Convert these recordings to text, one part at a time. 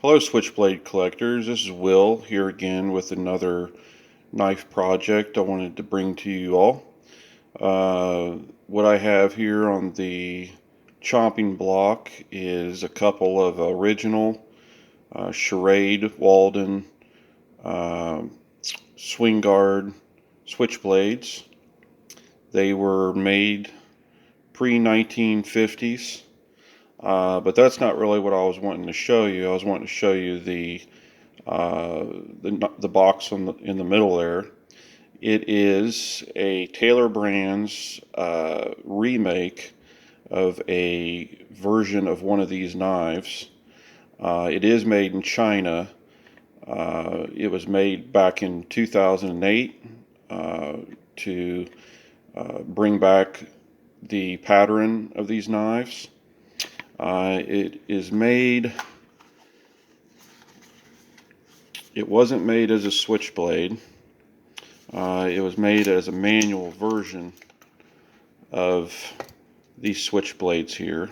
Hello Switchblade collectors, this is Will here again with another knife project I wanted to bring to you all. What I have here on the chopping block is a couple of original Schrade Walden swing guard switchblades. They were made pre-1950s. But that's not really what I was wanting to show you. I was wanting to show you the box in the middle there. It is a Taylor Brands remake of a version of one of these knives. It is made in China. It was made back in 2008 to bring back the pattern of these knives. It is made, it wasn't made as a switchblade. It was made as a manual version of these switchblades here.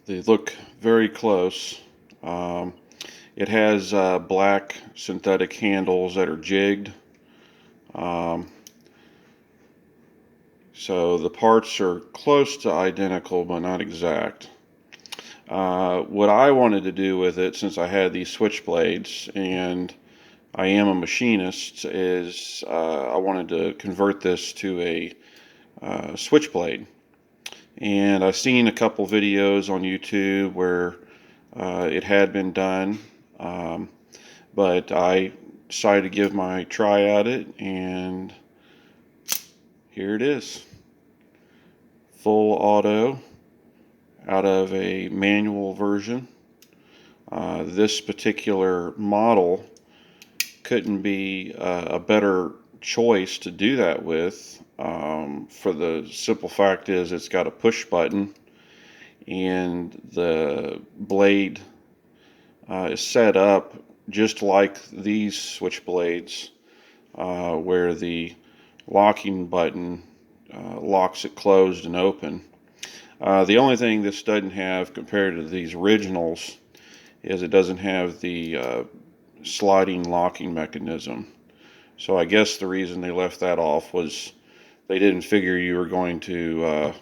They look very close. It has black synthetic handles that are jigged. So the parts are close to identical, but not exact. What I wanted to do with it, since I had these switchblades and I am a machinist, is I wanted to convert this to a switchblade. And I've seen a couple videos on YouTube where it had been done, but I decided to give my try at it, and here it is. Full auto out of a manual version. This particular model couldn't be a better choice to do that with, for the simple fact is it's got a push button, and the blade is set up just like these switchblades, where the locking button locks it closed and open. The only thing this doesn't have compared to these originals is it doesn't have the sliding locking mechanism. So I guess the reason they left that off was they didn't figure you were going to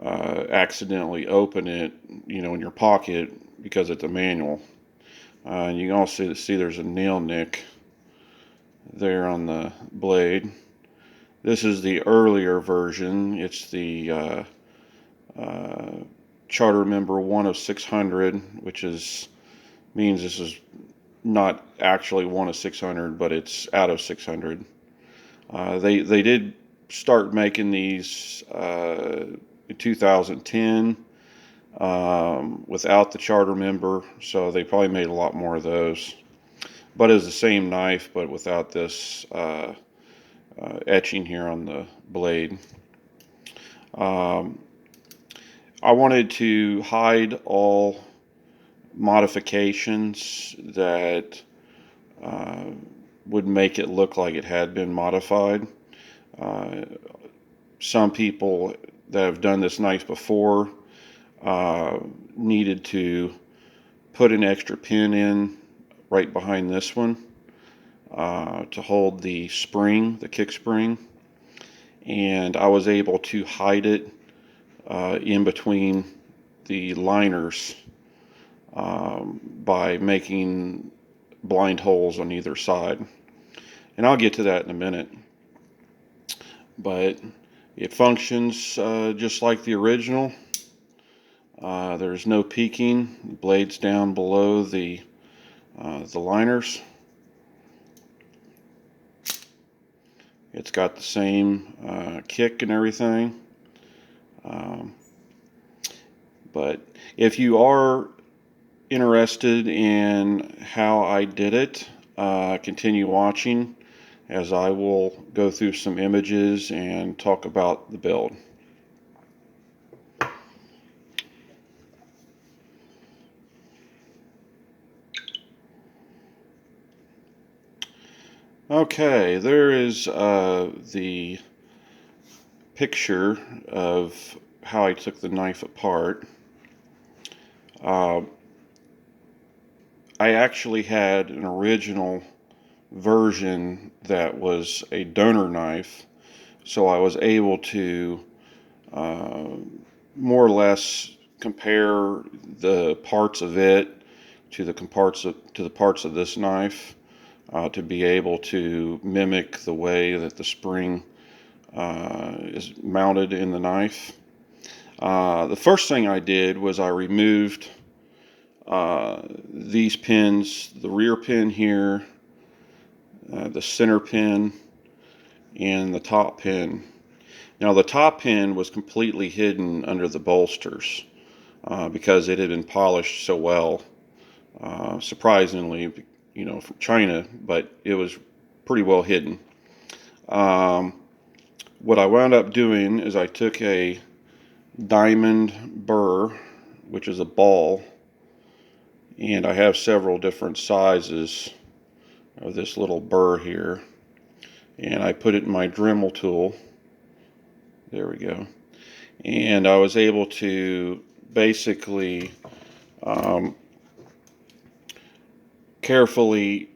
accidentally open it, in your pocket, because it's a manual. And you can also see there's a nail nick there on the blade. This is the earlier version. It's the charter member 1 of 600, which means this is not actually 1 of 600, but it's out of 600. They did start making these in 2010 without the charter member, so they probably made a lot more of those. But it's the same knife, but without this etching here on the blade. I wanted to hide all modifications that would make it look like it had been modified. Some people that have done this knife before needed to put an extra pin in right behind this one to hold the spring, the kick spring, and I was able to hide it in between the liners by making blind holes on either side. And I'll get to that in a minute. But it functions just like the original. There's no peaking. The blade's down below the liners. It's got the same kick and everything. But if you are interested in how I did it, continue watching, as I will go through some images and talk about the build. Okay, there is the picture of how I took the knife apart. Uh, I actually had an original version that was a donor knife, so I was able to uh, more or less compare the parts of it to the parts of this knife, to be able to mimic the way that the spring is mounted in the knife. The first thing I did was I removed these pins, the rear pin here, the center pin, and the top pin. Now the top pin was completely hidden under the bolsters because it had been polished so well, surprisingly, from China, but it was pretty well hidden. Um, what I wound up doing is I took a diamond burr, which is a ball, and I have several different sizes of this little burr here, and I put it in my Dremel tool. There we go. And I was able to basically carefully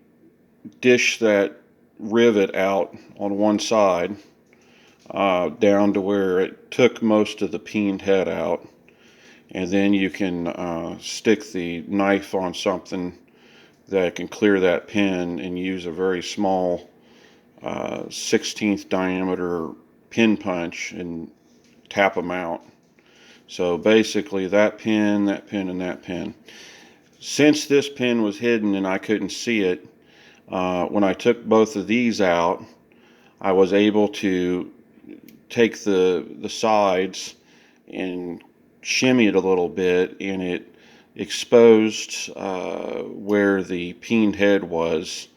dish that rivet out on one side down to where it took most of the peened head out, and then you can stick the knife on something that can clear that pin and use a very small 16th diameter pin punch and tap them out. So basically that pin, and that pin. Since this pin was hidden and I couldn't see it, when I took both of these out, I was able to take the sides and shimmy it a little bit, and it exposed where the peened head was.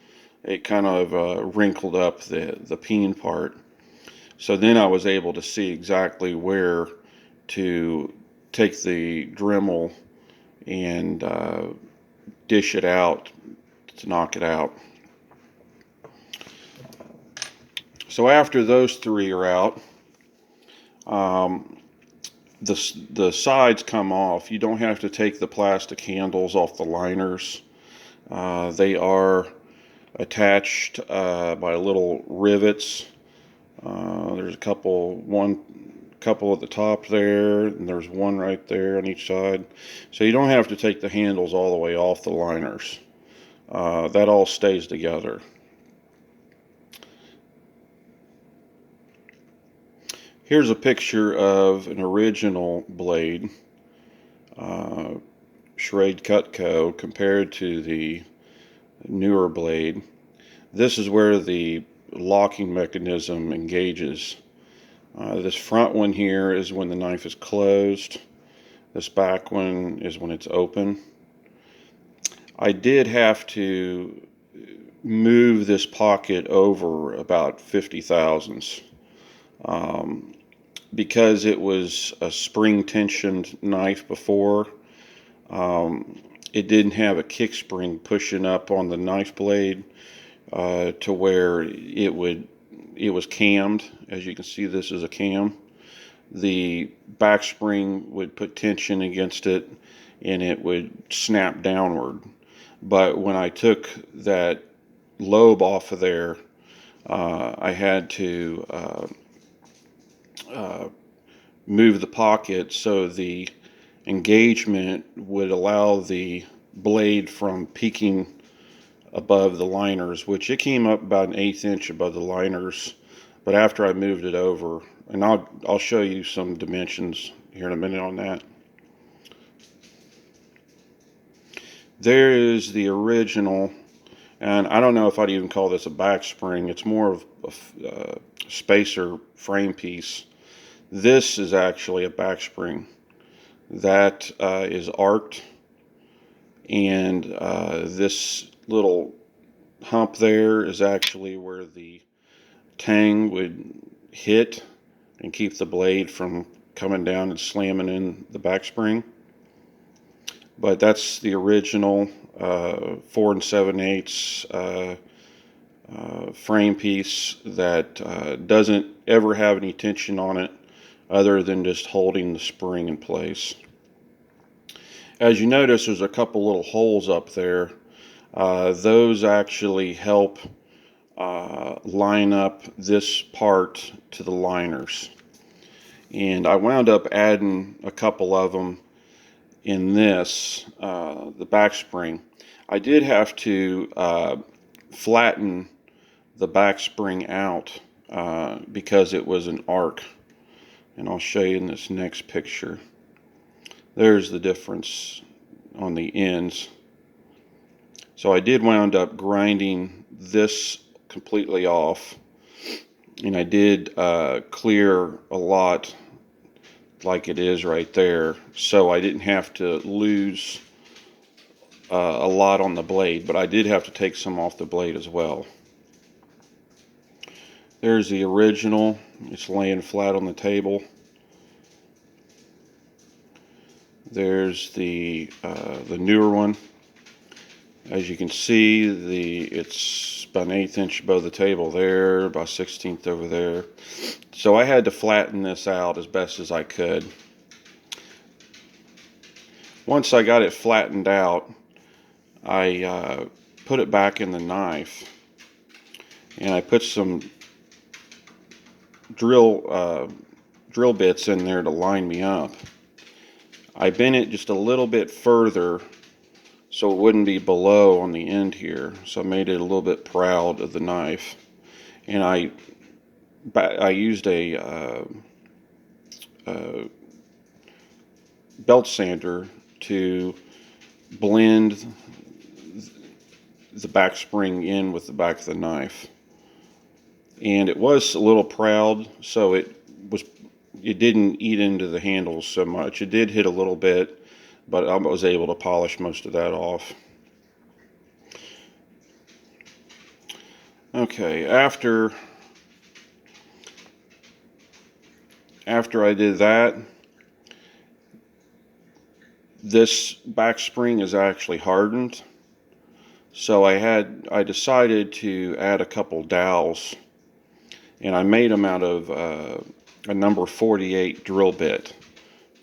It kind of wrinkled up the peen part. So then I was able to see exactly where to take the Dremel and dish it out to knock it out. So after those three are out, the sides come off. You don't have to take the plastic handles off the liners. They are attached by little rivets. There's one couple at the top there, and there's one right there on each side. So you don't have to take the handles all the way off the liners. That all stays together. Here's a picture of an original blade, Schrade Cutco, compared to the newer blade. This is where the locking mechanism engages. This front one here is when the knife is closed. This back one is when it's open. I did have to move this pocket over about 50 thousandths. Because it was a spring tensioned knife before, it didn't have a kick spring pushing up on the knife blade to where it was cammed. As you can see, this is a cam. The back spring would put tension against it and it would snap downward. But when I took that lobe off of there, I had to move the pocket so the engagement would allow the blade from peaking above the liners, which it came up about 1/8 inch above the liners. But after I moved it over, and I'll show you some dimensions here in a minute on that. There is the original, and I don't know if I'd even call this a back spring. It's more of a spacer frame piece. This is actually a back spring that is arced, and this little hump there is actually where the tang would hit and keep the blade from coming down and slamming in the back spring. But that's the original 4 7/8 frame piece that doesn't ever have any tension on it other than just holding the spring in place. As you notice, there's a couple little holes up there. Those actually help line up this part to the liners. And I wound up adding a couple of them in this, the back spring. I did have to flatten the back spring out because it was an arc. And I'll show you in this next picture. There's the difference on the ends. So I did wound up grinding this completely off, and I did clear a lot like it is right there, so I didn't have to lose a lot on the blade, but I did have to take some off the blade as well. There's the original. It's laying flat on the table. There's the newer one. As you can see, it's about 1/8 inch above the table there, about 1/16 over there. So I had to flatten this out as best as I could. Once I got it flattened out, I put it back in the knife, and I put some drill bits in there to line me up. I bent it just a little bit further so it wouldn't be below on the end here. So I made it a little bit proud of the knife, and I used a belt sander to blend the back spring in with the back of the knife. And it was a little proud, so it didn't eat into the handles so much. It did hit a little bit, but I was able to polish most of that off. Okay, after I did that, this back spring is actually hardened. So I decided to add a couple dowels, and I made them out of a number 48 drill bit,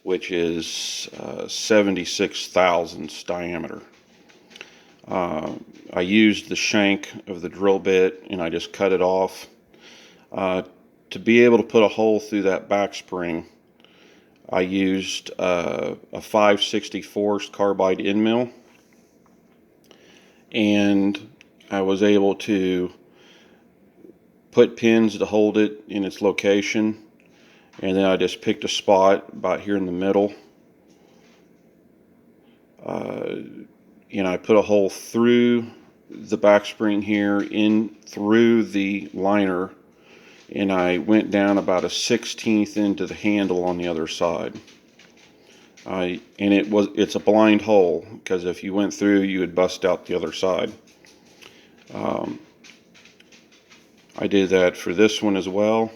which is 76 thousandths diameter. I used the shank of the drill bit, and I just cut it off. To be able to put a hole through that back spring, I used a 5/64 carbide end mill, and I was able to put pins to hold it in its location, and then I just picked a spot about here in the middle, and I put a hole through the back spring here, in through the liner, and I went down about a 1/16 into the handle on the other side. And it's a blind hole, because if you went through, you would bust out the other side. I did that for this one as well.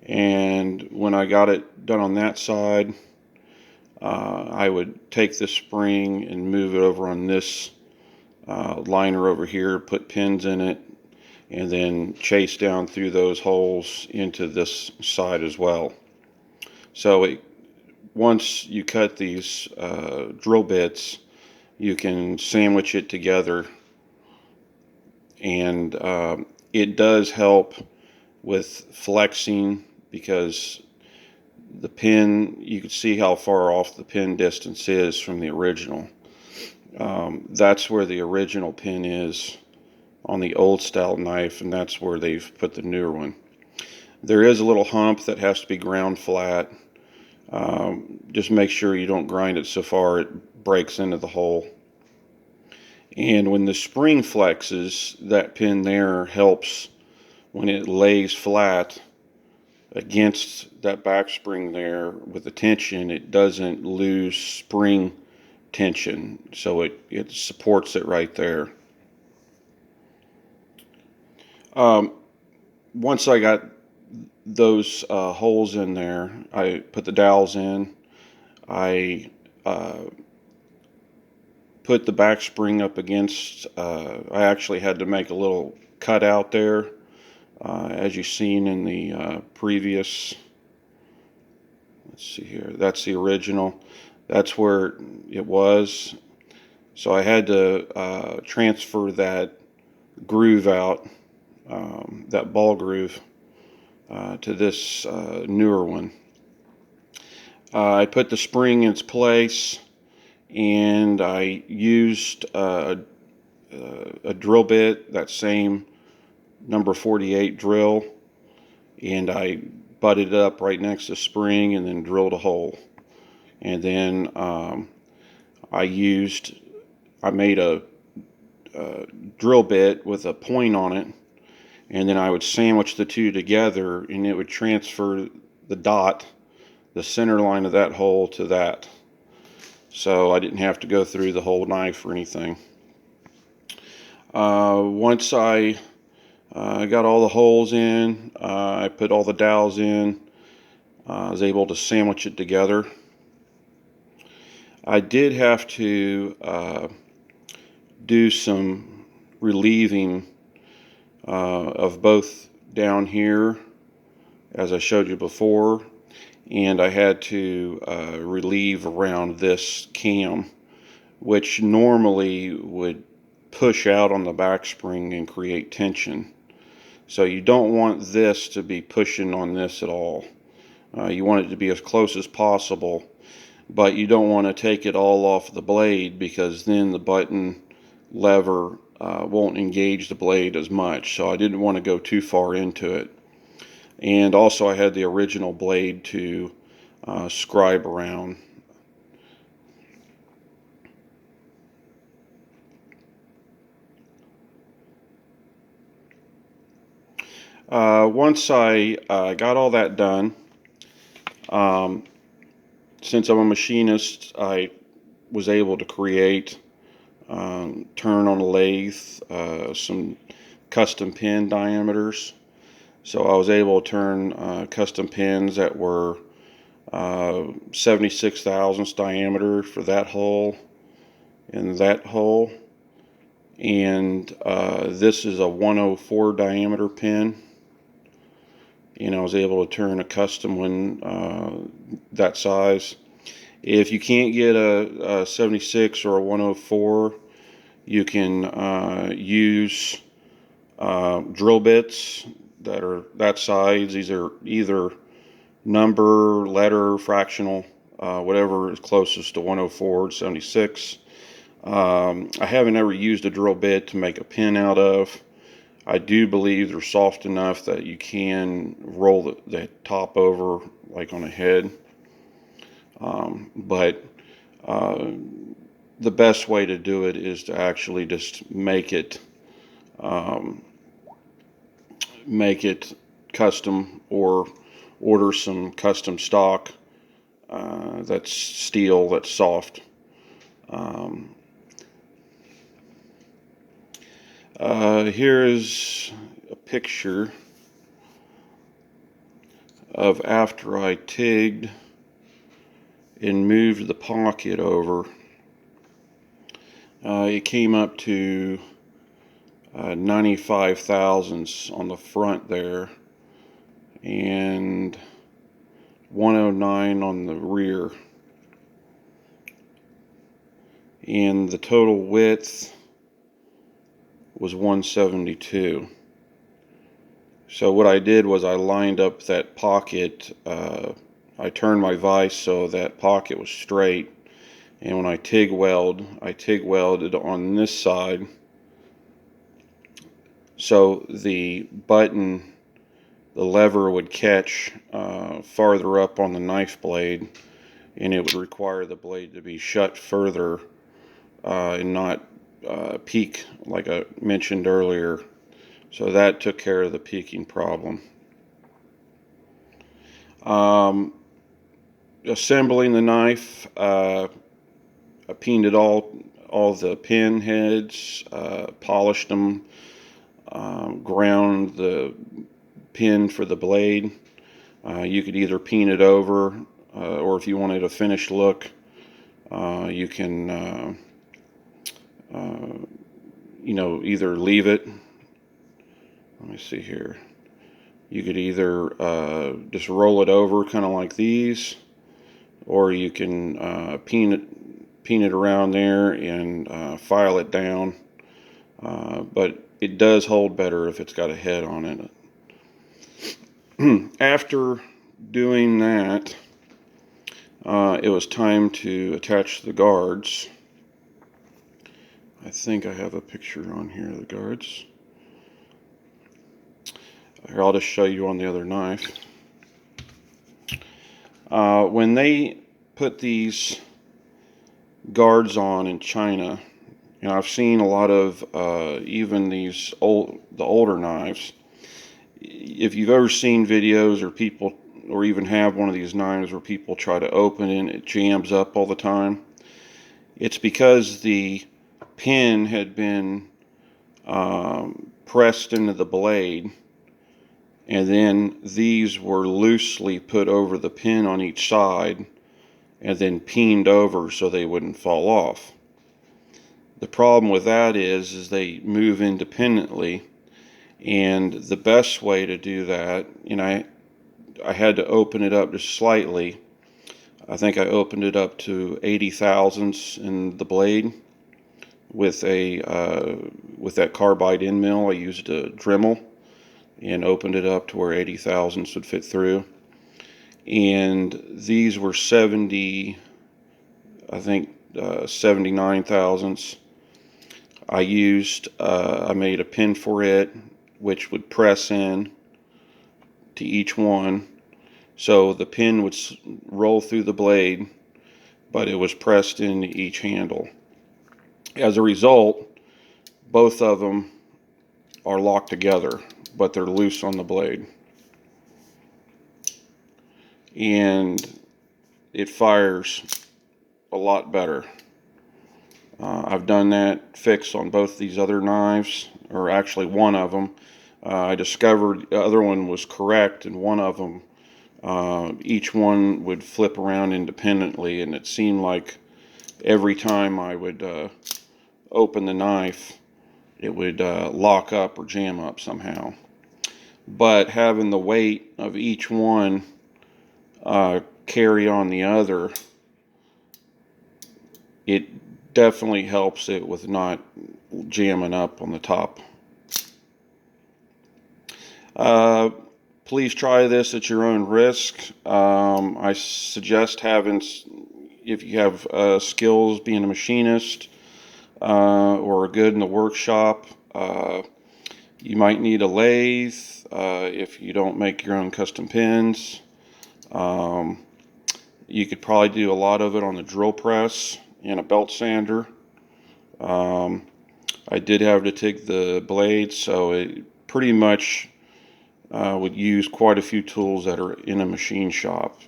And when I got it done on that side, I would take the spring and move it over on this liner over here, put pins in it, and then chase down through those holes into this side as well. So once you cut these drill bits, you can sandwich it together, and it does help with flexing, because the pin, you can see how far off the pin distance is from the original. That's where the original pin is on the old style knife, and that's where they've put the newer one. There is a little hump that has to be ground flat. Just make sure you don't grind it so far it breaks into the hole. And when the spring flexes, that pin there helps when it lays flat against that back spring there with the tension. It doesn't lose spring tension, so it supports it right there. Once I got those holes in there, I put the dowels in. I put the back spring up against, I actually had to make a little cutout there, as you've seen in the previous, let's see here, that's the original. That's where it was. So I had to transfer that groove out, that ball groove, to this newer one. I put the spring in its place, and I used a drill bit, that same number 48 drill, and I butted it up right next to the spring and then drilled a hole. And then I made a drill bit with a point on it, and then I would sandwich the two together, and it would transfer the dot, the center line of that hole, to that. So I didn't have to go through the whole knife or anything. Once I got all the holes in, I put all the dowels in, I was able to sandwich it together. I did have to do some relieving of both down here, as I showed you before, and I had to relieve around this cam, which normally would push out on the back spring and create tension. So you don't want this to be pushing on this at all. You want it to be as close as possible, but you don't want to take it all off the blade, because then the button lever won't engage the blade as much. So I didn't want to go too far into it. And also I had the original blade to scribe around. Once I got all that done, since I'm a machinist, I was able to create, turn on a lathe, some custom pin diameters. So I was able to turn custom pins that were 76 thousandths diameter for that hole and that hole. And this is a 104 diameter pin. And I was able to turn a custom one that size. If you can't get a 76 or a 104, you can use drill bits that are that size. These are either number, letter, fractional, whatever is closest to 104 to 76. I haven't ever used a drill bit to make a pin out of. I do believe they're soft enough that you can roll the top over like on a head. But the best way to do it is to actually just make it custom, or order some custom stock that's steel, that's soft. Here is a picture of after I tigged and moved the pocket over. It came up to 95 thousandths on the front there, and 109 on the rear. And the total width was 172. So what I did was I lined up that pocket. I turned my vise so that pocket was straight, and when I TIG welded on this side, so the button, the lever would catch farther up on the knife blade, and it would require the blade to be shut further and not peak like I mentioned earlier. So that took care of the peaking problem. Assembling the knife, I painted all the pin heads, polished them, ground the pin for the blade. You could either paint it over, or if you wanted a finished look, you can either leave it. Let me see here. You could either just roll it over kind of like these, or you can peen it around there and file it down. But it does hold better if it's got a head on it. After doing that, it was time to attach the guards. I think I have a picture on here of the guards. Here, I'll just show you on the other knife. When they put these guards on in China, you know, I've seen a lot of even the older knives. If you've ever seen videos or people, or even have one of these knives where people try to open it and it jams up all the time, it's because the pin had been pressed into the blade, and then these were loosely put over the pin on each side and then peened over so they wouldn't fall off. The problem with that is they move independently, and the best way to do that, and I had to open it up just slightly. I think I opened it up to 80 thousandths in the blade with that carbide end mill. I used a Dremel and opened it up to where 80 thousandths would fit through. And these were 79 thousandths. I made a pin for it, which would press in to each one. So the pin would roll through the blade, but it was pressed into each handle. As a result, both of them are locked together, but they're loose on the blade. And it fires a lot better. I've done that fix on both these other knives, or actually one of them. I discovered the other one was correct, and one of them, each one would flip around independently, and it seemed like every time I would open the knife, it would lock up or jam up somehow. But having the weight of each one carry on the other, it definitely helps it with not jamming up on the top. Please try this at your own risk. I suggest having, if you have skills being a machinist or good in the workshop, you might need a lathe if you don't make your own custom pins. You could probably do a lot of it on the drill press and a belt sander. I did have to take the blade, so it pretty much would use quite a few tools that are in a machine shop.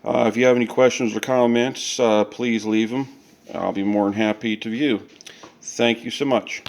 If you have any questions or comments, please leave them. I'll be more than happy to view. Thank you so much.